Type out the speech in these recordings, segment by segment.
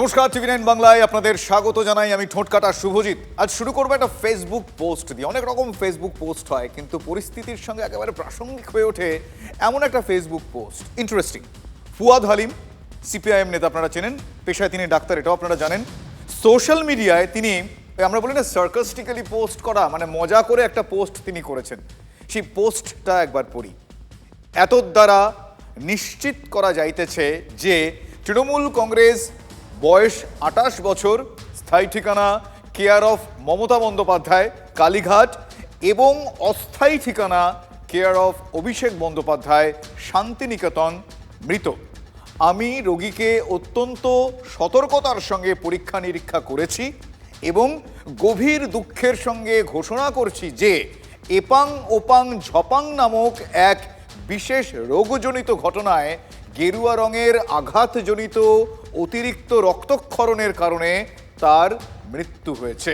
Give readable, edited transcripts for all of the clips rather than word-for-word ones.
নমস্কার, টিভি9 বাংলায় আপনাদের স্বাগত জানাই। আমি ঠোঁটকাটা শুভজিৎ। আজ শুরু করবো একটা ফেসবুক পোস্ট দিয়ে। অনেক রকম ফেসবুক পোস্ট হয়, কিন্তু পরিস্থিতির সঙ্গে একেবারে প্রাসঙ্গিক হয়ে ওঠে এমন একটা Facebook post. Interesting. Fuad Halim CPIM নেতা, আপনারা চেনেন, পেশায় তিনি ডাক্তার, এটাও আপনারা জানেন। সোশ্যাল মিডিয়ায় তিনি, আমরা বলি না সার্কাস্টিক্যালি পোস্ট করা, মানে মজা করে একটা পোস্ট তিনি করেছেন। সেই পোস্টটা একবার পড়ি। এতদ দ্বারা নিশ্চিত করা যাইতেছে যে তৃণমূল কংগ্রেস, বয়স 28 বছর, স্থায়ী ঠিকানা কেয়ার অফ মমতা বন্দ্যোপাধ্যায়, কালীঘাট, এবং অস্থায়ী ঠিকানা কেয়ার অফ অভিষেক বন্দ্যোপাধ্যায়, শান্তিনিকেতন, মৃত। আমি রোগীকে অত্যন্ত সতর্কতার সঙ্গে পরীক্ষা নিরীক্ষা করেছি এবং গভীর দুঃখের সঙ্গে ঘোষণা করছি যে এপাং ওপাং ঝপাং নামক এক বিশেষ রোগজনিত ঘটনায় গেরুয়া রঙের আঘাতজনিত অতিরিক্ত রক্তক্ষরণের কারণে তার মৃত্যু হয়েছে।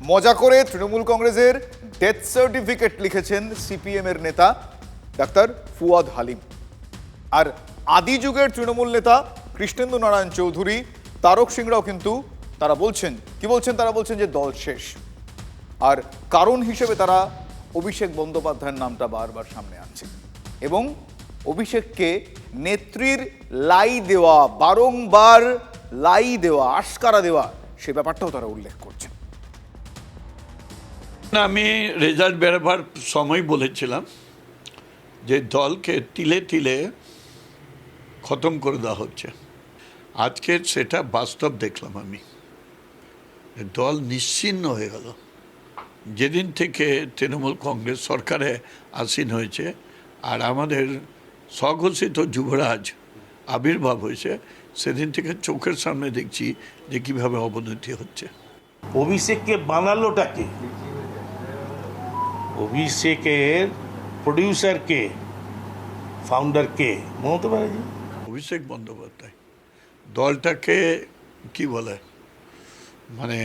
মজা করে তৃণমূল কংগ্রেসের ডেথ সার্টিফিকেট লিখেছেন সিপিএম এর নেতা ডাক্তার ফুয়াদ হালিম। আর আদি যুগের তৃণমূল নেতা কৃষ্ণেন্দু নারায়ণ চৌধুরী, তারক সিংরাও কিন্তু তারা বলছেন, কি বলছেন, তারা বলছেন যে দল শেষ। আর কারণ হিসেবে তারা অভিষেক বন্দ্যোপাধ্যায়ের নামটা বারবার সামনে আনছে এবং অভিষেককে নেত্রীর লাই দেওয়া, বারংবার লাই দেওয়া, আশকারা দেওয়া, সে ব্যাপারটাও তারা উল্লেখ করছেন। আমি রেজাল্ট বেরোবার সময় বলেছিলাম যে দলকে তিলে তিলে খতম করে দেওয়া হচ্ছে। আজকে সেটা বাস্তব দেখলাম আমি। দল নিশ্চিহ্ন হয়ে গেল। যেদিন থেকে তৃণমূল কংগ্রেস সরকারে আসীন হয়েছে আর আমাদের স্বঘোষিত যুবরাজ আবির্ভাব হয়েছে, সেদিন থেকে চোখের সামনে দেখছি যে কীভাবে অবনতি হচ্ছে। অভিষেককে বানালোটাকে, অভিষেকের প্রডিউসার কে, ফাউন্ডার কে? মমতা ব্যানার্জি। অভিষেক বন্দ্যোপাধ্যায় দলটাকে কি বলে, মানে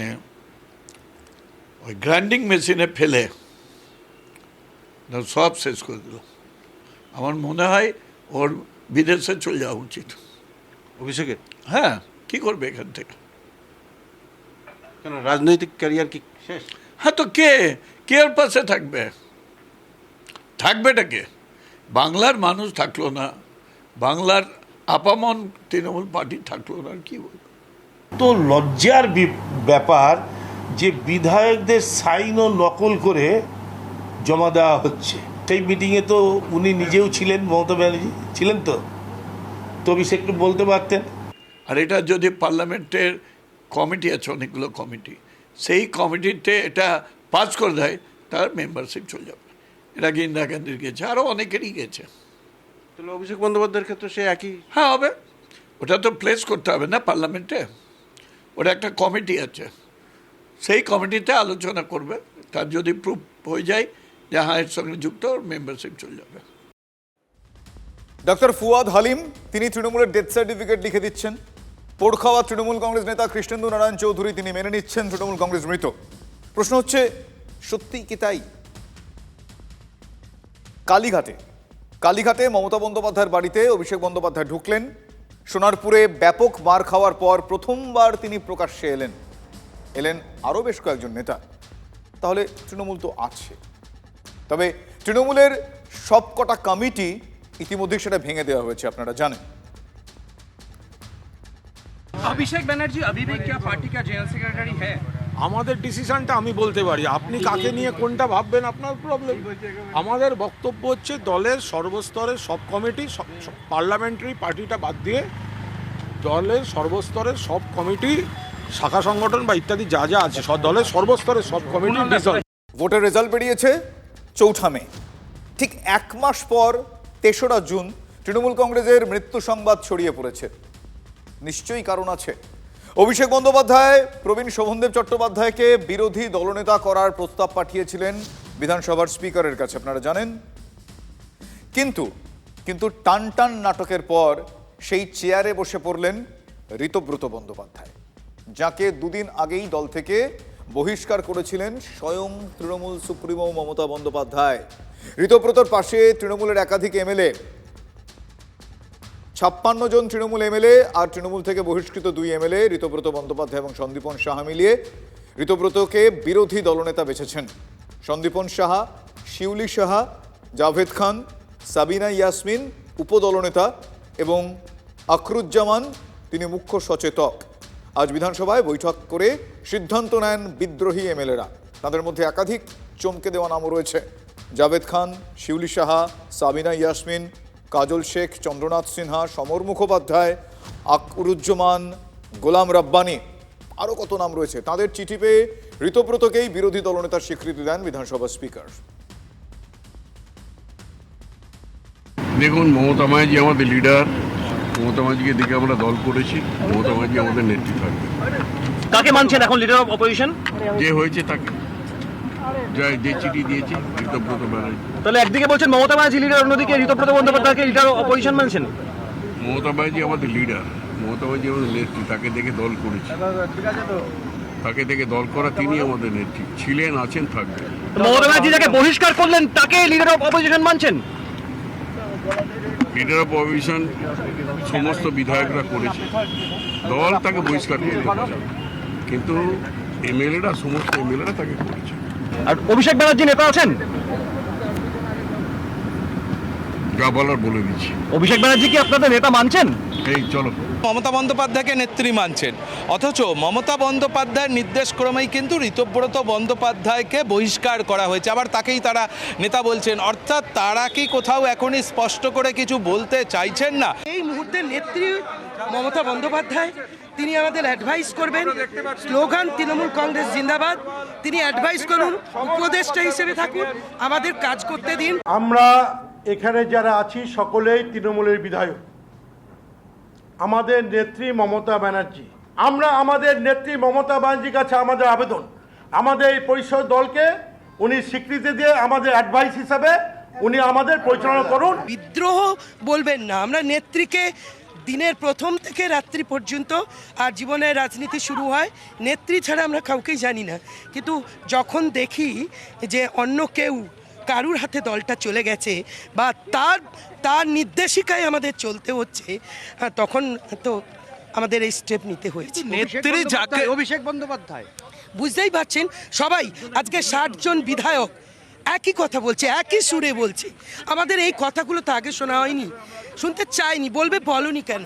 ওই গ্রাইন্ডিং মেশিনে ফেলে সব শেষ করে দিল। আমার মনে হয় ওর বিদেশে চলে যাওয়া উচিত। অভিষেকের? হ্যাঁ, কি করবে এখান থেকে? কেন, রাজনৈতিক ক্যারিয়ার কি শেষ? হ্যাঁ, তো কে কে ওর পাশে থাকবে? থাকবেটা কে? বাংলার মানুষ থাকলো না, বাংলার আপামন তৃণমূল পার্টি থাকলো না, আর কি বলবো। তো লজ্জার ব্যাপার যে বিধায়কদের সাইন ও নকল করে জমা দেওয়া হচ্ছে। সেই মিটিংয়ে তো উনি নিজেও ছিলেন, মমতা ব্যানার্জি ছিলেন, তো অভিষেককে বলতে পারতেন। আর এটা যদি পার্লামেন্টের কমিটি আছে, অনেকগুলো কমিটি, সেই কমিটিতে এটা পাস করে দেয়, তার মেম্বারশিপ চলে যাবে। এর আগে ইন্দিরা গান্ধীর গেছে, আরও অনেকেরই গেছে। তাহলে অভিষেক বন্দ্যোপাধ্যায়ের ক্ষেত্রে সে একই? হ্যাঁ, হবে। ওটা তো প্লেস করতে হবে না পার্লামেন্টে। ওটা একটা কমিটি আছে, সেই কমিটিতে আলোচনা করবে। তার যদি প্রুফ হয়ে যায় যে হ্যাঁ এর সঙ্গে যুক্ত, মেম্বারশিপ চলে যাবে। ডক্টর ফুয়াদ হালিম তিনি তৃণমূলের ডেথ সার্টিফিকেট লিখে দিচ্ছেন। পোড়খাওয়া তৃণমূল কংগ্রেস নেতা কৃষ্ণেন্দু নারায়ণ চৌধুরী তিনি মেনে নিচ্ছেন তৃণমূল কংগ্রেস মৃত। প্রশ্ন হচ্ছে, সত্যি কি তাই? কালীঘাটে মমতা বন্দ্যোপাধ্যায়ের বাড়িতে অভিষেক বন্দ্যোপাধ্যায় ঢুকলেন। সোনারপুরে ব্যাপক মার খাওয়ার পর প্রথমবার তিনি প্রকাশ্যে এলেন আরও বেশ কয়েকজন নেতা। তাহলে তৃণমূল তো আছে, তবে তৃণমূলের সবকটা কমিটি ইতিমধ্যে সেটা ভেঙে দেওয়া হয়েছে, আপনারা জানেন। अभिषेक बनर्जी अभी भी क्या पार्टी का जनरल सेक्रेटरी है? আমাদের ডিসিশনটা আমি বলতে পারি, আপনি কাকে নিয়ে কোনটা ভাববেন আপনার প্রবলেম। আমাদের বক্তব্য হচ্ছে দলের সর্বস্তরের সব কমিটি, পার্লামেন্টারি পার্টিটা বাদ দিয়ে দলের সর্বস্তরের সব কমিটি, শাখা সংগঠন বা ইত্যাদি যা যা আছে সব দলের সর্বস্তরের সব কমিটি ডিসলভ। ভোটের রেজাল্ট বেরিয়েছে 4 মে। ঠিক 1 মাস পর 3রা জুন তৃণমূল কংগ্রেসের মৃত্যু সংবাদ ছড়িয়ে পড়েছে। নিশ্চয়ই কারণ আছে। অভিষেক বন্দ্যোপাধ্যায় প্রবীণ শোভনদেব চট্টোপাধ্যায়কে বিরোধী দলনেতা করার প্রস্তাব পাঠিয়েছিলেন বিধানসভার স্পিকারের কাছে, আপনারা জানেন। কিন্তু টান নাটকের পর সেই চেয়ারে বসে পড়লেন ঋতব্রত বন্দ্যোপাধ্যায়, যাকে 2 দিন আগেই দল থেকে বহিষ্কার করেছিলেন স্বয়ং তৃণমূল সুপ্রিমো মমতা বন্দ্যোপাধ্যায়। ঋতব্রতর পাশে তৃণমূলের একাধিক এমএলএ 56 জন তৃণমূল এমএলএ আর তৃণমূল থেকে বহিষ্কৃত 2 এমএলএ ঋতব্রত বন্দ্যোপাধ্যায় এবং সন্দীপন সাহা মিলিয়ে ঋতব্রতকে বিরোধী দলনেতা বেছেছেন। সন্দীপন সাহা, শিউলি সাহা, জাভেদ খান, সাবিনা ইয়াসমিন উপদলনেতা এবং আখরুজ্জামান তিনি মুখ্য সচেতক। আজ বিধানসভায় বৈঠক করে সিদ্ধান্ত নেন বিদ্রোহী এমএলএরা। তাদের মধ্যে একাধিক চমকে দেওয়া নামও রয়েছে। জাভেদ খান, শিউলি সাহা, সাবিনা ইয়াসমিন, কাজল শেখ, চন্দ্রনাথ সিনহা, সমর মুখোপাধ্যায়, আখরুজ্জামান, গোলাম রাব্বানি, আরও কত নাম রয়েছে। তাদের চিঠি পেয়ে ঋতব্রতকেই বিরোধী দলনেতার স্বীকৃতি দেন বিধানসভা স্পিকার। দেখুন, মমতা ব্যানার্জি আমাদের লিডার, মমতা ব্যানার্জিকে দেখে আমরা দল করেছি, মমতা ব্যানার্জি আমাদের নেত্রী থাকবে। কাকে মানছেন এখন লিডার অফ অপোজিশন? যে হয়েছে তাকে, যে চিঠি দিয়েছে ঋতব্রত ব্যানার্জি। তাহলে একদিকে বলছেন মমতা ব্যানার্জি লিডার, অন্যদিকে ঋতব্রত বন্দ্যোপাধ্যায়কে লিডার অফ অপোজিশন মানছেন? মমতা ব্যানার্জি আমাদের লিডার, মমতা ব্যানার্জি আমাদের নেত্রী, তাকে দেখে দল করেছি। তাকে দেখে দল করা তিনি আমাদের নেত্রী ছিলেন, আছেন, থাকবেন। মমতা ব্যানার্জি যাকে বহিষ্কার করলেন তাকে লিডার অফ অপোজিশন মানছেন? লিডার অফ অপোজিশন সমস্ত বিধায়করা করেছে, দল তাকে বহিষ্কার করতে পারে, কিন্তু এমএলএরা, সমস্ত এমএলএরা তাকে করেছে। আর অভিষেক ব্যানার্জি নেতা আছেন? যা বলার বলে দিচ্ছি। অভিষেক ব্যানার্জি কি আপনাদের নেতা মানছেন? এই চলো। মমতা বন্দ্যোপাধ্যায়কে নেত্রী মানছেন, অথচ মমতা বন্দ্যোপাধ্যায়ের নির্দেশক্রমেই কিন্তু ঋতব্রত বন্দ্যোপাধ্যায়কে বহিষ্কার করা হয়েছে, আবার তাকেই তারা নেতা বলছেন। অর্থাৎ তারা কি কোথাও এখনই স্পষ্ট করে কিছু বলতে চাইছেন না? এই মুহূর্তে নেত্রী মমতা বন্দ্যোপাধ্যায়, তিনি আমাদের অ্যাডভাইস করবেন। স্লোগান তৃণমূল কংগ্রেস জিন্দাবাদ। তিনি অ্যাডভাইস করুন, উপদেষ্টা হিসেবে থাকুন, আমাদের কাজ করতে দিন। আমরা এখানে যারা আছি সকলেই তৃণমূলের বিধায়ক। আমাদের নেত্রী মমতা ব্যানার্জি, আমরা আমাদের নেত্রী মমতা ব্যানার্জির কাছে আমাদের আবেদন, আমাদের এই পরিষদ দলকে উনি স্বীকৃতি দিয়ে আমাদের অ্যাডভাইস হিসাবে উনি আমাদের পরিচালনা করুন। বিদ্রোহ বলবেন না, আমরা নেত্রীকে দিনের প্রথম থেকে রাত্রি পর্যন্ত, আর জীবনের রাজনীতি শুরু হয় নেত্রী ছাড়া আমরা কাউকেই জানি না, কিন্তু যখন দেখি যে অন্য কেউ কারুর হাতে দলটা চলে গেছে বা তার নির্দেশিকায় আমাদের চলতে হচ্ছে, তখন তো আমাদের এই স্টেপ নিতে হয়েছে। নেত্রী যাকে অভিষেক বন্দ্যোপাধ্যায়, বুঝতেই পারছেন সবাই, আজকে 60 জন বিধায়ক একই কথা বলছে, একই সুরে বলছে। আমাদের এই কথাগুলো তো আগে শোনা হয়নি, শুনতে চাইনি, বলবে বলনি কেন,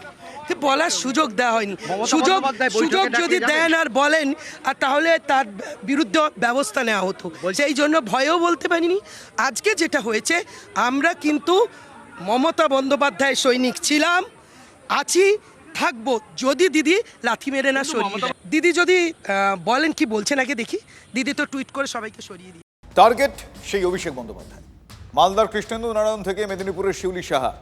বলার সুযোগ দেওয়া হয়নি। সুযোগ যদি দেন আর বলেন, আর তাহলে তার বিরুদ্ধে ব্যবস্থা নেওয়া হতো, সেই জন্য ভয়েও বলতে পারিনি। আজকে যেটা হয়েছে, আমরা কিন্তু মমতা বন্দ্যোপাধ্যায় সৈনিক ছিলাম, আছি, থাকবো, যদি দিদি লাথি মেরে না সরিয়ে দেয়। দিদি যদি বলেন কি বলছেন আগে দেখি। দিদি তো টুইট করে সবাইকে সরিয়ে দিই। টার্গেট সেই অভিষেক বন্দ্যোপাধ্যায়। মালদার কৃষ্ণেন্দু নারায়ণ থেকে মেদিনীপুরের শিউলি সাহা।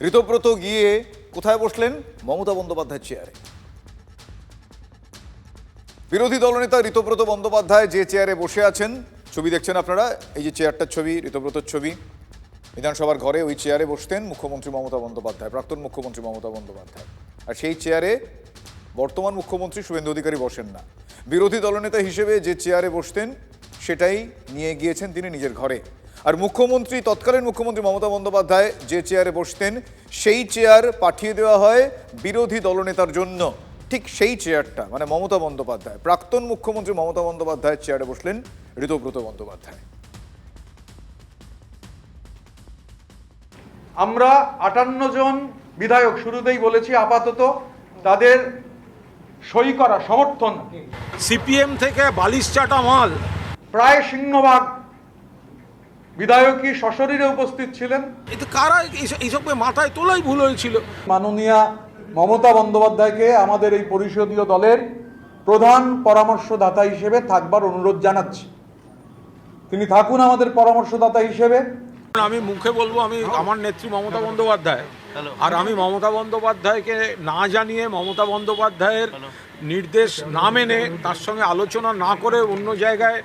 ঋতব্রত গিয়ে কোথায় বসলেন? মমতা বন্দ্যোপাধ্যায়ের চেয়ারে। বিরোধী দলনেতা ঋতব্রত বন্দ্যোপাধ্যায় যে চেয়ারে বসে আছেন, ছবি দেখছেন আপনারা, এই যে চেয়ারটার ছবি, ঋতব্রতর ছবি। বিধানসভার ঘরে ওই চেয়ারে বসতেন মুখ্যমন্ত্রী মমতা বন্দ্যোপাধ্যায়, প্রাক্তন মুখ্যমন্ত্রী মমতা বন্দ্যোপাধ্যায়। আর সেই চেয়ারে বর্তমান মুখ্যমন্ত্রী শুভেন্দু অধিকারী বসেন না। বিরোধী দলনেতা হিসেবে যে চেয়ারে বসতেন সেটাই নিয়ে গিয়েছেন তিনি নিজের ঘরে। আর মুখ্যমন্ত্রী, তৎকালীন মুখ্যমন্ত্রী মমতা বন্দ্যোপাধ্যায় যে চেয়ারে বসতেন সেই চেয়ার পাঠিয়ে দেওয়া হয় বিরোধী দলনেতার জন্য। ঠিক সেই চেয়ারটা, মানে মমতা বন্দ্যোপাধ্যায়, প্রাক্তন মুখ্যমন্ত্রী মমতা বন্দ্যোপাধ্যায়ের চেয়ারে বসলেন ঋতব্রত বন্দ্যোপাধ্যায়। আমরা 58 জন বিধায়ক শুরুতেই বলেছি, আপাতত তাদের সই করা সমর্থন। সিপিএম থেকে বালিশ চাটা মাল, প্রায় সিংহভাগ বিধায়কই সশরীরে উপস্থিত ছিলেন। এতে কারা এইসব মাথায় তোলাই ভুল হয়েছিল। মাননীয়া মমতা বন্দ্যোপাধ্যায়কে আমাদের এই পরিষদীয় দলের প্রধান পরামর্শদাতা হিসেবে থাকবার অনুরোধ জানাচ্ছি। তিনি থাকুন আমাদের পরামর্শদাতা হিসেবে। আমি মুখে বলবো আমি আমার নেত্রী মমতা বন্দ্যোপাধ্যায়, আর আমি মমতা বন্দ্যোপাধ্যায়কে না জানিয়ে, মমতা বন্দ্যোপাধ্যায়ের নির্দেশ না মেনে, তার সঙ্গে আলোচনা না করে অন্য জায়গায়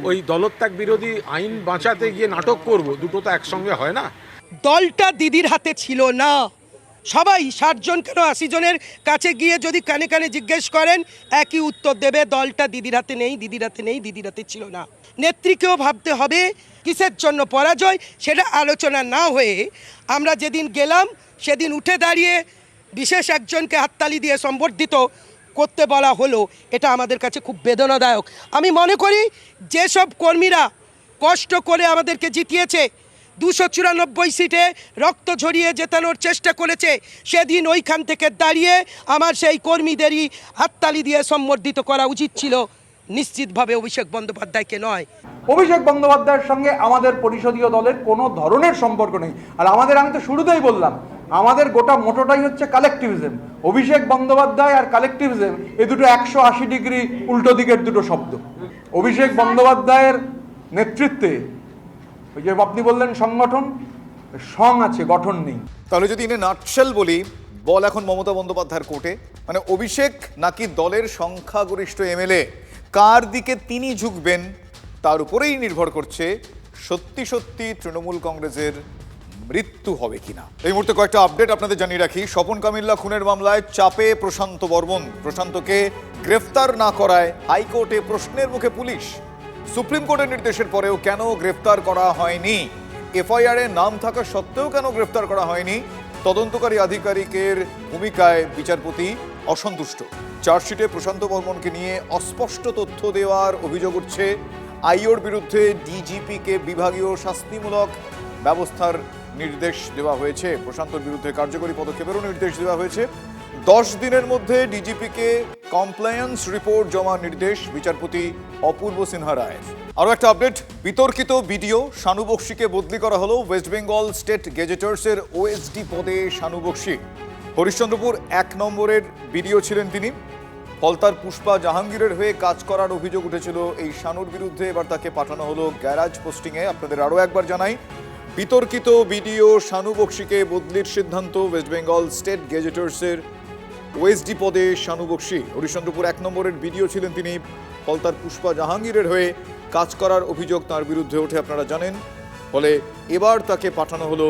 ওই দলত্যাগ বিরোধী আইন বাঁচাতে গিয়ে নাটক করব, দুটো তো একসঙ্গে হয় না। দলটা দিদির হাতে ছিল না। সবাই 60 জন কেন 80 জনের কাছে গিয়ে যদি কানে কানে জিজ্ঞেস করেন, একই উত্তর দেবে, দলটা দিদির হাতে নেই, দিদির হাতে নেই, দিদির হাতে ছিল না। নেত্রীকেও ভাবতে হবে কিসের জন্য পরাজয়, সেটা আলোচনা না হয়ে আমরা যেদিন গেলাম সেদিন উঠে দাঁড়িয়ে বিশেষ একজনকে হাততালি দিয়ে সম্বর্ধিত করতে বলা হলো, এটা আমাদের কাছে খুব বেদনাদায়ক। আমি মনে করি যেসব কর্মীরা কষ্ট করে আমাদেরকে জিতিয়েছে, 294 সিটে রক্ত ঝরিয়ে জেতানোর চেষ্টা করেছে, সেদিন ওইখান থেকে দাঁড়িয়ে আমার সেই কর্মীদেরই হাততালি দিয়ে সম্বর্ধিত করা উচিত ছিল, নিশ্চিতভাবে অভিষেক বন্দ্যোপাধ্যায়কে নয়। অভিষেক বন্দ্যোপাধ্যায়ের সঙ্গে আমাদের পরিষদীয় দলের কোনো ধরনের সম্পর্ক নেই। আর আমি তো শুরুতেই বললাম, আমাদের গোটা মোটোটাই হচ্ছে কালেকটিভিজম। অভিষেক বন্দ্যোপাধ্যায় আর কালেকটিভিজম এ দুটো 180 ডিগ্রি উল্টো দিকের দুটো শব্দ। অভিষেক বন্দ্যোপাধ্যায়ের নেতৃত্বে ওই যে আপনি বললেন সংগঠন, সং আছে, গঠন নেই। তাহলে যদি ইনে নাটশেল বলি, বল এখন মমতা বন্দ্যোপাধ্যায়ের কোর্টে, মানে অভিষেক নাকি দলের সংখ্যাগরিষ্ঠ এমএলএ, কার দিকে তিনি ঝুঁকবেন তার উপরেই নির্ভর করছে সত্যি সত্যি তৃণমূল কংগ্রেসের মৃত্যু হবে কিনা। এই মুহূর্তে কয়েকটা আপডেট আপনাদের জানিয়ে রাখি। স্বপন কামিল্লা খুনের মামলায় চাপে প্রশান্ত বর্মন। প্রশান্তকে গ্রেফতার না করায় হাইকোর্টে প্রশ্নের মুখে পুলিশ। সুপ্রিম কোর্টের নির্দেশের পরেও কেন গ্রেফতার করা হয়নি, এফআইআরে নাম থাকা সত্ত্বেও কেন গ্রেফতার করা হয়নি, তদন্তকারী আধিকারিকের ভূমিকায় বিচারপতি অসন্তুষ্ট। চার্জশিটে প্রশান্ত বর্মনকে নিয়ে অস্পষ্ট তথ্য দেওয়ার অভিযোগ উঠছে। আইওর বিরুদ্ধে ডিজিপিকে বিভাগীয় শাস্তিমূলক ব্যবস্থার নির্দেশ দেওয়া হয়েছে। প্রশান্তর বিরুদ্ধে কার্যকরী পদক্ষেপেরও নির্দেশ দেওয়া হয়েছে। 10 দিনের মধ্যে ডিজিপিকে কমপ্লায়েন্স রিপোর্ট জমার নির্দেশ বিচারপতি অপূর্ব সিনহা রায়ের। আরও একটা আপডেট, বিতর্কিত ভিডিও, শানু বক্সিকে বদলি করা হলো। ওয়েস্ট বেঙ্গল স্টেট গেজেটার্সের ওএসডি পদে শানু বক্সি। হরিশ্চন্দ্রপুর 1 নম্বরের ভিডিও ছিলেন তিনি। ফলতার পুষ্পা জাহাঙ্গীরের হয়ে কাজ করার অভিযোগ উঠেছিল এই শানুর বিরুদ্ধে। এবার তাকে পাঠানো হলো গ্যারাজ পোস্টিংয়ে। আপনাদের আরও একবার জানাই, বিতর্কিত ভিডিও, শানু বক্সিকে বদলির সিদ্ধান্ত। ওয়েস্ট বেঙ্গল স্টেট গেজেটার্সের ওএসডি পদে শানু বক্সি। হরিশ্চন্দ্রপুর 1 নম্বরের ভিডিও ছিলেন তিনি। ফলতার পুষ্পা জাহাঙ্গীরের হয়ে কাজ করার অভিযোগ তার বিরুদ্ধে ওঠে, আপনারা জানেন। ফলে এবার তাকে পাঠানো হলো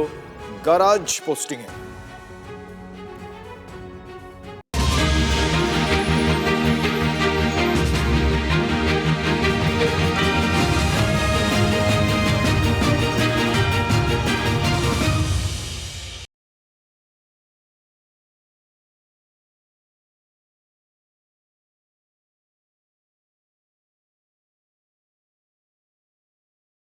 গ্যারাজ পোস্টিংয়ে।